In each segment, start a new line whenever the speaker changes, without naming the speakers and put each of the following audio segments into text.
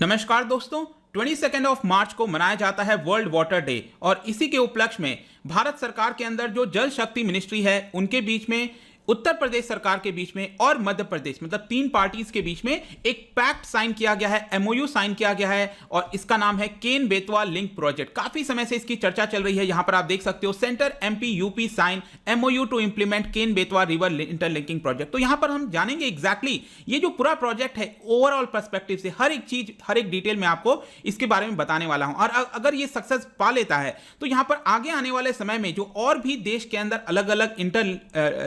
नमस्कार दोस्तों, 22 of March को मनाया जाता है वर्ल्ड वाटर डे और इसी के उपलक्ष्य में भारत सरकार के अंदर जो जल शक्ति मिनिस्ट्री है उनके बीच में, उत्तर प्रदेश सरकार के बीच में और मध्य प्रदेश मतलब तीन पार्टीज के बीच में एक पैक्ट साइन किया गया है, एमओयू साइन किया गया है और इसका नाम है केन बेतवा लिंक प्रोजेक्ट। काफी समय से इसकी चर्चा चल रही है। यहां पर आप देख सकते हो centre MP UP sign MoU to implement Ken Betwa river interlinking project. तो यहां पर हम जानेंगे एग्जैक्टली ये जो पूरा प्रोजेक्ट है ओवरऑल पर्सपेक्टिव से हर एक चीज, हर एक डिटेल में आपको इसके बारे में बताने वाला हूं। और अगर ये सक्सेस पा लेता है तो यहां पर आगे आने वाले समय में जो और भी देश के अंदर अलग अलग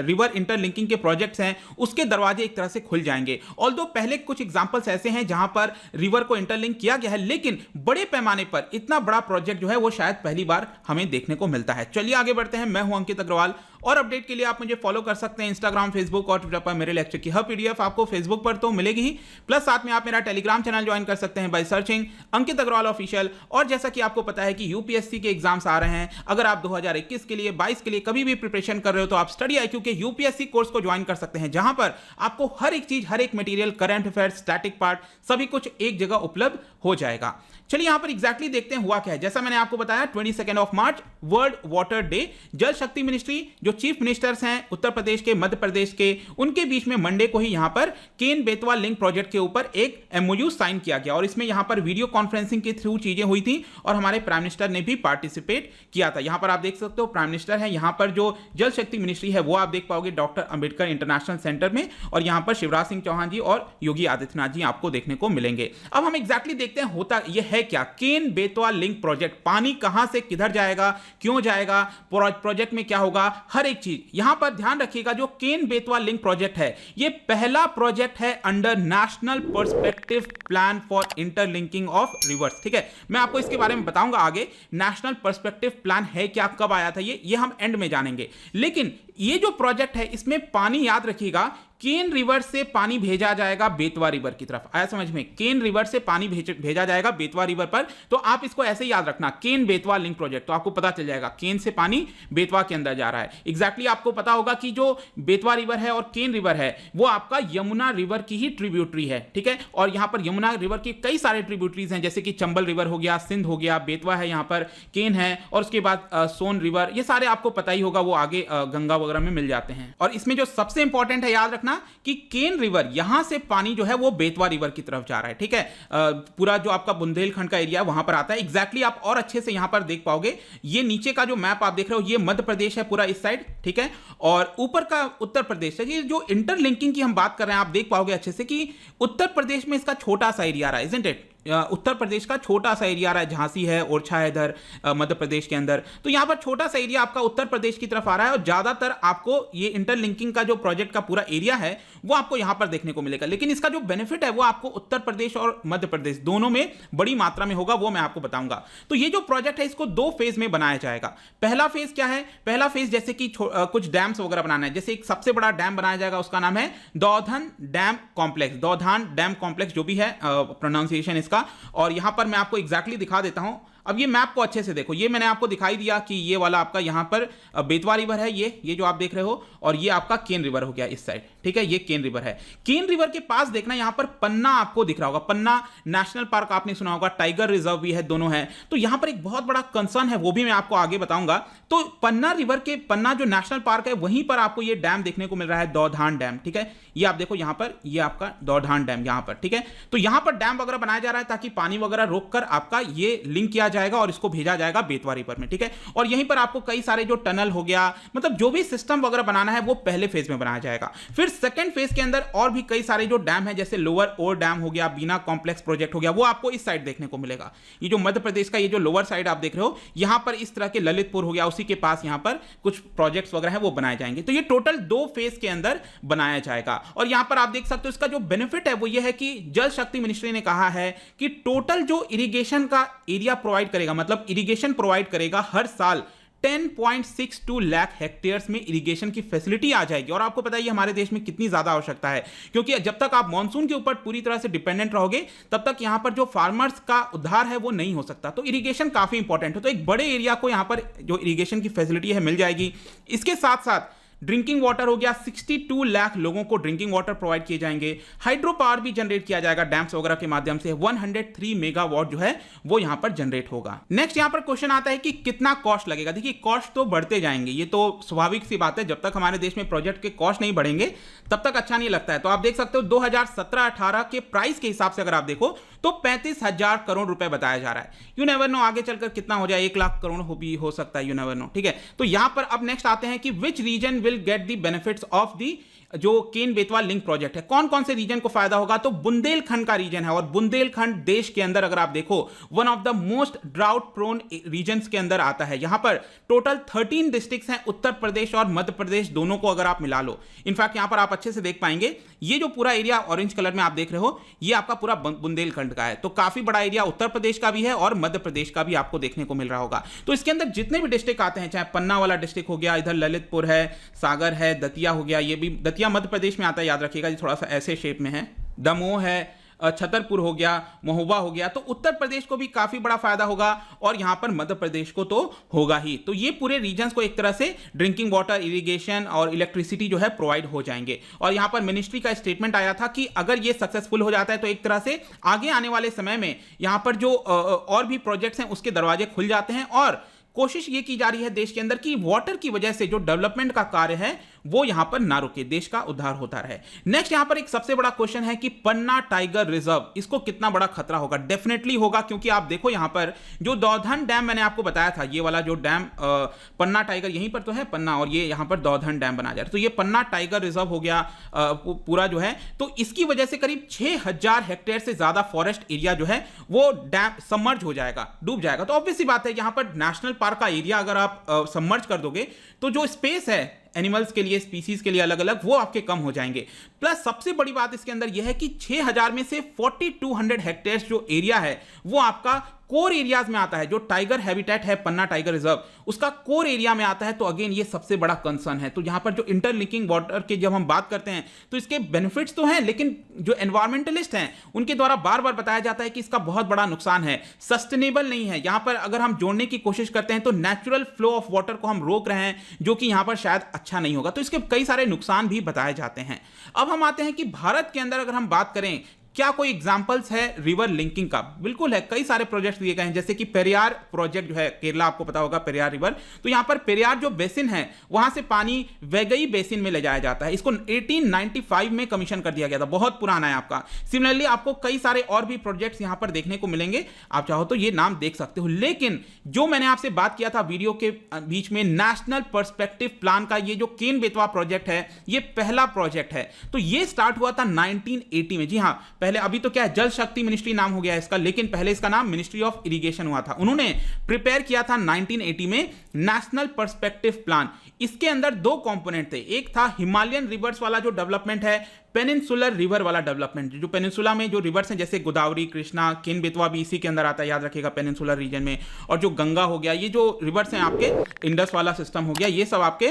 रिवर इंटरलिंकिंग के प्रोजेक्ट्स हैं उसके दरवाजे एक तरह से खुल जाएंगे। ऑल्दो पहले कुछ एग्जांपल्स ऐसे हैं जहां पर रिवर को इंटरलिंक किया गया है, लेकिन बड़े पैमाने पर इतना बड़ा प्रोजेक्ट जो है वो शायद पहली बार हमें देखने को मिलता है। चलिए आगे बढ़ते हैं। मैं हूं अंकित अग्रवाल और अपडेट के लिए आप मुझे फॉलो कर सकते हैं इंस्टाग्राम, फेसबुक और ट्विटर पर। मेरे लेक्चर की हर पीडीएफ आपको फेसबुक पर तो मिलेगी ही, प्लस साथ में आप मेरा टेलीग्राम चैनल ज्वाइन कर सकते हैं by searching Ankit Agrawal official. और जैसा कि आपको पता है कि यूपीएससी के एग्जाम्स आ रहे हैं, अगर आप 2021 के लिए, 22 के लिए कभी भी प्रिपरेशन कर रहे हो तो आप स्टडी IQ के यूपीएससी कोर्स को ज्वाइन कर सकते हैं, जहां पर आपको हर एक चीज, हर एक material, current affairs, static part सभी कुछ एक जगह उपलब्ध हो जाएगा। चलिए यहां पर एग्जैक्टली देखते हैं हुआ क्या है। जैसा मैंने आपको बताया 22 of March world water day, जल शक्ति मिनिस्ट्री जो चीफ मिनिस्टर्स हैं उत्तर प्रदेश के, मध्य प्रदेश के, उनके बीच में मंडे को ही यहां पर केन बेतवा लिंक प्रोजेक्ट के ऊपर एक एमओयू साइन किया गया और इसमें यहां पर वीडियो कॉन्फ्रेंसिंग के थ्रू चीजें हुई थी और हमारे प्राइम मिनिस्टर ने भी पार्टिसिपेट किया था। यहां पर आप देख सकते हो प्राइम मिनिस्टर है, यहां पर जो जल शक्ति मिनिस्ट्री है वो आप देख पाओगे डॉक्टर अंबेडकर इंटरनेशनल सेंटर में, और यहां पर शिवराज सिंह चौहान जी और योगी आदित्यनाथ जी आपको देखने को मिलेंगे। अब हम एग्जैक्टली देखते हैं होता यह है क्या। केन बेतवा लिंक प्रोजेक्ट, पानी कहां से किधर जाएगा, क्यों जाएगा, प्रोजेक्ट में क्या होगा, हर एक चीज यहां पर ध्यान रखिएगा। जो केन बेतवा लिंक प्रोजेक्ट है ये पहला प्रोजेक्ट है under national perspective plan for interlinking of reverse. ठीक है, मैं आपको इसके बारे में बताऊंगा आगे। नेशनल पर्सपेक्टिव प्लान है क्या, कब आया था ये हम एंड में जानेंगे। लेकिन ये जो प्रोजेक्ट है इसमें पानी, याद रखिएगा, केन रिवर से पानी भेजा जाएगा बेतवा रिवर की तरफ। आया समझ में? केन रिवर से पानी भेजा जाएगा बेतवा रिवर पर। तो आप इसको ऐसे याद रखना, केन बेतवा लिंक प्रोजेक्ट, तो आपको पता चल जाएगा केन से पानी बेतवा के अंदर जा रहा है। एग्जैक्टली आपको पता होगा कि जो बेतवा रिवर है और केन रिवर है वो आपका यमुना रिवर की ही ट्रिब्यूटरी है। ठीक है, और यहां पर यमुना रिवर की कई सारे ट्रिब्यूटरीज हैं, जैसे कि चंबल रिवर हो गया, सिंध हो गया, बेतवा है, यहां पर केन है, और उसके बाद सोन रिवर, ये सारे आपको पता ही होगा, वो आगे गंगा वगैरह में मिल जाते हैं। और इसमें जो सबसे इंपॉर्टेंट है याद रखना कि केन रिवर यहां से पानी जो है वो बेतवा रिवर की तरफ जा रहा है। ठीक है, पूरा जो आपका बुंदेलखंड का एरिया वहां पर आता है। एग्जैक्टली आप और अच्छे से यहां पर देख पाओगे। ये नीचे का जो मैप आप देख रहे हो ये मध्य प्रदेश है पूरा इस साइड, ठीक है, और ऊपर का उत्तर प्रदेश है। ये जो इंटरलिंकिंग की हम बात कर रहे हैं आप देख पाओगे अच्छे से कि उत्तर प्रदेश में इसका छोटा सा एरिया रहा है, इजंट इट। उत्तर प्रदेश का छोटा सा एरिया रहा है, झांसी है, ओरछा है इधर मध्य प्रदेश के अंदर, तो यहां पर छोटा सा एरिया आपका उत्तर प्रदेश की तरफ आ रहा है और ज्यादातर आपको ये इंटरलिंकिंग का जो प्रोजेक्ट का पूरा एरिया है वो आपको यहां पर देखने को मिलेगा। लेकिन इसका जो बेनिफिट है वो आपको उत्तर प्रदेश और मध्य प्रदेश दोनों में बड़ी मात्रा में होगा, वो मैं आपको बताऊंगा। तो ये जो प्रोजेक्ट है इसको दो फेज में बनाया जाएगा। पहला फेज क्या है? पहला फेज जैसे कि कुछ डैम्स वगैरह बनाना है, जैसे एक सबसे बड़ा डैम बनाया जाएगा उसका नाम है दौधान डैम कॉम्प्लेक्स, दौधान डैम कॉम्प्लेक्स जो भी है प्रोनाउंसिएशन इसका। और यहां पर मैं आपको एग्जैक्टली दिखा देता हूं। अब ये मैप को अच्छे से देखो, ये मैंने आपको दिखाई दिया कि ये वाला आपका यहां पर बेतवा रिवर है, ये जो आप देख रहे हो, और ये आपका केन रिवर हो गया इस साइड। ठीक है, ये केन रिवर है। केन रिवर के पास देखना यहां पर पन्ना आपको दिख रहा होगा, पन्ना नेशनल पार्क आपने सुना होगा, टाइगर रिजर्व भी है, दोनों है। तो यहां पर एक बहुत बड़ा कंसर्न है, वो भी मैं आपको आगे बताऊंगा। तो पन्ना रिवर के, पन्ना जो नेशनल पार्क है वहीं पर आपको ये डैम देखने को मिल रहा है, दौधान डैम। ठीक है, ये आप देखो यहां पर, ये आपका दौधान डैम यहां पर। ठीक है, तो यहां पर डैम वगैरह बनाया जा रहा है ताकि पानी वगैरह रोककर आपका ये लिंक किया जाएगा और इसको भेजा जाएगा बेतवा रिवर में। ठीक है, और यहीं पर आपको कई सारे जो टनल हो गया, मतलब जो भी सिस्टम वगैरह बनाना है वो पहले फेज में बनाया जाएगा। फिर सेकंड फेज के अंदर और भी कई सारे जो डैम है, जैसे लोअर ओर डैम हो गया, बीना कॉम्प्लेक्स प्रोजेक्ट हो गया, वो आपको इस साइड देखने को मिलेगा। ये जो मध्य प्रदेश का ये जो लोअर साइड आप देख रहे हो, यहां पर इस तरह के ललितपुर हो गया, उसी के पास यहां पर कुछ प्रोजेक्ट्स वगैरह है वो बनाए जाएंगे। तो ये टोटल दो फेज के अंदर बनाया जाएगा। और यहां पर आप देख सकते हो इसका जो बेनिफिट है वो ये है कि जल शक्ति मिनिस्ट्री ने कहा है कि टोटल जो इरिगेशन का एरिया प्रोवाइड करेगा, मतलब इरिगेशन प्रोवाइड करेगा हर साल 10.62 लाख हेक्टेयर्स में इरिगेशन की फैसिलिटी आ जाएगी। और आपको पता है हमारे देश में कितनी ज्यादा आवश्यकता है, क्योंकि जब तक आप मॉनसून के ऊपर पूरी तरह से डिपेंडेंट रहोगे तब तक यहां पर जो फार्मर्स का उद्धार है वो नहीं हो सकता। तो इरिगेशन काफी इंपॉर्टेंट है। तो एक बड़े एरिया को यहां पर जो इरिगेशन की फैसिलिटी है मिल जाएगी। इसके साथ साथ ड्रिंकिंग वाटर हो गया, 62 लाख लोगों को ड्रिंकिंग वाटर प्रोवाइड किए जाएंगे। हाइड्रो पावर भी जनरेट किया जाएगा डैम्स वगैरह के माध्यम से, 103 मेगावाट जो है वो यहां पर जनरेट होगा। नेक्स्ट यहां पर क्वेश्चन आता है कि कितना कॉस्ट लगेगा। देखिए कॉस्ट तो बढ़ते जाएंगे, ये तो स्वाभाविक सी बात है, जब तक हमारे देश में प्रोजेक्ट के कॉस्ट नहीं बढ़ेंगे तब तक अच्छा नहीं लगता है। तो आप देख सकते हो 2017-18 के प्राइस के हिसाब से अगर आप देखो तो 35,000 करोड़ रुपए बताया जा रहा है। यू नेवर नो आगे चलकर कितना हो जाए, 1 लाख करोड़ भी हो सकता है, यू नेवर नो। ठीक है, तो यहां पर अब नेक्स्ट आते हैं कि which region will get the benefits of the जो केन बेतवा लिंक प्रोजेक्ट है, कौन कौन से रीजन को फायदा होगा। तो बुंदेलखंड का रीजन है, और बुंदेलखंड देश के अंदर अगर आप देखो one of the most drought prone regions के अंदर आता है। यहां पर टोटल 13 डिस्ट्रिक्ट्स हैं, उत्तर प्रदेश और मध्य प्रदेश दोनों को अगर आप मिला लो। इनफैक्ट यहां पर आप अच्छे से देख पाएंगे ये जो पूरा एरिया ऑरेंज कलर में आप देख रहे हो ये आपका पूरा बुंदेलखंड का है। तो काफी बड़ा एरिया उत्तर प्रदेश का भी है और मध्य प्रदेश का भी आपको देखने को मिल रहा होगा। तो इसके अंदर जितने भी डिस्ट्रिक्ट आते हैं, चाहे पन्ना वाला डिस्ट्रिक्ट हो गया, इधर ललितपुर है, सागर है, दतिया हो गया, ये भी दतिया मध्य प्रदेश में आता है, याद रखिएगा ये थोड़ा सा ऐसे शेप में है, दमोह है, छतरपुर हो गया, महोबा हो गया। तो उत्तर प्रदेश को भी काफी बड़ा फायदा होगा और यहां पर मध्य प्रदेश को तो होगा ही। तो ये पूरे रीजन्स को एक तरह से ड्रिंकिंग वाटर, इरिगेशन और इलेक्ट्रिसिटी जो है प्रोवाइड हो जाएंगे। और यहां पर मिनिस्ट्री का स्टेटमेंट आया था कि अगर ये सक्सेसफुल हो जाता है तो एक तरह से आगे आने वाले समय में यहां पर जो और भी प्रोजेक्ट्स हैं उसके दरवाजे खुल जाते हैं, और कोशिश ये की जा रही है देश के अंदर कि वाटर की वजह से जो डेवलपमेंट का कार्य है वो यहां पर ना रुके, देश का उद्धार होता रहे। नेक्स्ट यहां पर एक सबसे बड़ा क्वेश्चन है कि पन्ना टाइगर रिजर्व, इसको कितना बड़ा खतरा होगा। डेफिनेटली होगा, क्योंकि आप देखो यहां पर जो दौधन डैम मैंने आपको बताया था, ये वाला जो डैम पन्ना टाइगर यहीं पर तो है पन्ना, और ये यहां पर दौधन डैम बना जा रहा है। तो ये पन्ना टाइगर रिजर्व हो गया पूरा जो है, तो इसकी वजह से करीब 6,000 हेक्टेयर से ज्यादा फॉरेस्ट एरिया जो है वो डैम सबमर्ज हो जाएगा, डूब जाएगा। तो ऑब्वियस सी बात है यहां पर नेशनल पार्क का एरिया अगर आप सबमर्ज कर दोगे तो जो स्पेस है एनिमल्स के लिए, स्पीसीज के लिए अलग अलग, वो आपके कम हो जाएंगे। प्लस सबसे बड़ी बात इसके अंदर यह है कि 6,000 में से 4,200 हेक्टेयर जो एरिया है वो आपका कोर एरियाज में आता है। जो टाइगर हैबिटेट है पन्ना टाइगर रिजर्व, उसका कोर एरिया में आता है। तो अगेन ये सबसे बड़ा कंसर्न है। तो यहां पर जो इंटरलिंकिंग वाटर के जब हम बात करते हैं तो इसके बेनिफिट्स तो हैं, लेकिन जो एनवायरमेंटलिस्ट हैं उनके द्वारा बार बार बताया जाता है कि इसका बहुत बड़ा नुकसान है, सस्टेनेबल नहीं है। यहां पर अगर हम जोड़ने की कोशिश करते हैं तो नेचुरल फ्लो ऑफ वाटर को हम रोक रहे हैं, जो कि यहां पर शायद अच्छा नहीं होगा। तो इसके कई सारे नुकसान भी बताए जाते हैं। अब हम आते हैं कि भारत के अंदर अगर हम बात करें क्या कोई एग्जांपल्स है रिवर लिंकिंग का। बिल्कुल है, कई सारे प्रोजेक्ट्स दिए गए हैं, जैसे कि पेरियार प्रोजेक्ट जो है केरला, आपको पता होगा पेरियार रिवर। तो यहां पर पेरियार जो बेसिन है वहां से पानी वैगई बेसिन में ले जाया जाता है। इसको 1895 में कमीशन कर दिया गया था, बहुत पुराना है आपका। सिमिलरली आपको कई सारे और भी प्रोजेक्ट्स यहां पर देखने को मिलेंगे, आप चाहो तो ये नाम देख सकते हो। लेकिन जो मैंने आपसे बात किया था वीडियो के बीच में, नेशनल पर्सपेक्टिव प्लान का ये जो केन बेतवा प्रोजेक्ट है, ये पहला प्रोजेक्ट है। तो ये स्टार्ट हुआ था 1980 में। जी हाँ, पहले, अभी तो क्या है जल शक्ति मिनिस्ट्री नाम हो गया है इसका, लेकिन पहले इसका नाम मिनिस्ट्री ऑफ इरिगेशन हुआ था। उन्होंने प्रिपेयर किया था 1980 में नेशनल पर्सपेक्टिव प्लान। इसके अंदर 2 कंपोनेंट थे, एक था हिमालयन रिवर्स वाला जो डेवलपमेंट है, पेनिनसुलर रिवर वाला डेवलपमेंट। जो पेनिनसुला में जो रिवर्स हैं जैसे गोदावरी, कृष्णा, केन बेतवा भी इसी के अंदर आता है, याद रखिएगा पेनिनसुलर रीजन में। और जो गंगा हो गया, ये जो रिवर्स हैं आपके, इंडस वाला सिस्टम हो गया, ये सब आपके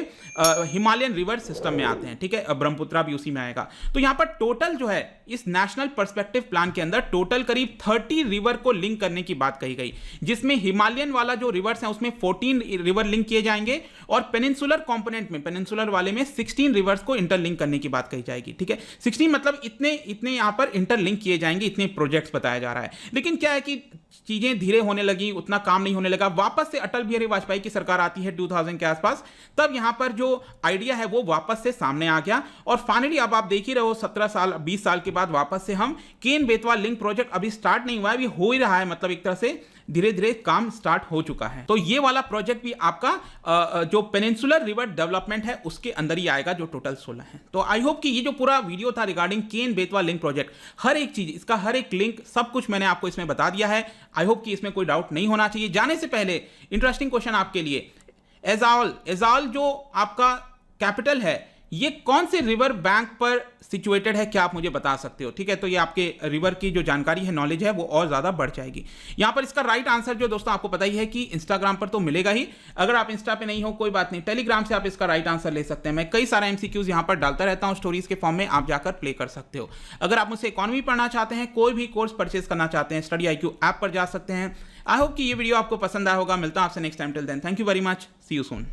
हिमालयन रिवर सिस्टम में आते हैं। ठीक है, ब्रह्मपुत्रा भी उसी में आएगा। तो यहां पर टोटल जो है इस नेशनल पर्सपेक्टिव प्लान के अंदर टोटल करीब 30 रिवर को लिंक करने की बात कही गई, जिसमें हिमालयन वाला जो रिवर्स है उसमें 14 रिवर लिंक किए जाएंगे, और पेनिनसुलर कंपोनेंट में, पेनिनसुलर वाले में 16 रिवर्स को इंटरलिंक करने की बात कही जाएगी। ठीक है, 16 मतलब इतने यहां पर इंटरलिंक किए जाएंगे, इतने प्रोजेक्ट्स बताया जा रहा है। लेकिन क्या है कि चीजें धीरे होने लगी, उतना काम नहीं होने लगा। वापस से अटल बिहारी वाजपेयी की सरकार आती है 2000 के आसपास, तब यहां पर जो आइडिया है वो वापस से सामने आ गया। और फाइनली अब आप देख ही रहे हो 17 साल 20 साल के बाद वापस से हम केन बेतवा लिंक प्रोजेक्ट, अभी स्टार्ट नहीं हुआ है, अभी हो ही रहा है, मतलब एक तरह से धीरे धीरे काम स्टार्ट हो चुका है। तो ये वाला प्रोजेक्ट भी आपका जो पेनिनसुलर रिवर डेवलपमेंट है उसके अंदर ही आएगा, जो टोटल 16 है। तो आई होप कि ये जो पूरा वीडियो था regarding Ken Betwa link project, हर एक चीज, इसका हर एक लिंक, सब कुछ मैंने आपको इसमें बता दिया है। आई होप कि इसमें कोई डाउट नहीं होना चाहिए। जाने से पहले इंटरेस्टिंग क्वेश्चन आपके लिए, एजाल जो आपका कैपिटल है, ये कौन से रिवर बैंक पर सिचुएटेड है, क्या आप मुझे बता सकते हो? ठीक है, तो ये आपके रिवर की जो जानकारी है, नॉलेज है, वो और ज्यादा बढ़ जाएगी। यहां पर इसका राइट आंसर जो दोस्तों आपको पता ही है कि इंस्टाग्राम पर तो मिलेगा ही। अगर आप इंस्टा पे नहीं हो कोई बात नहीं, टेलीग्राम से आप इसका राइट आंसर ले सकते हैं। मैं कई सारा एमसीक्यूज यहां पर डालता रहता हूं स्टोरीज के फॉर्म में, आप जाकर प्ले कर सकते हो। अगर आप मुझसे इकोनॉमी पढ़ना चाहते हैं, कोई भी कोर्स परचेज करना चाहते हैं, स्टडी IQ ऐप पर जा सकते हैं। आई होप कि ये वीडियो आपको पसंद आया होगा। मिलता हूं आपसे next time, till then thank you very much, see you soon.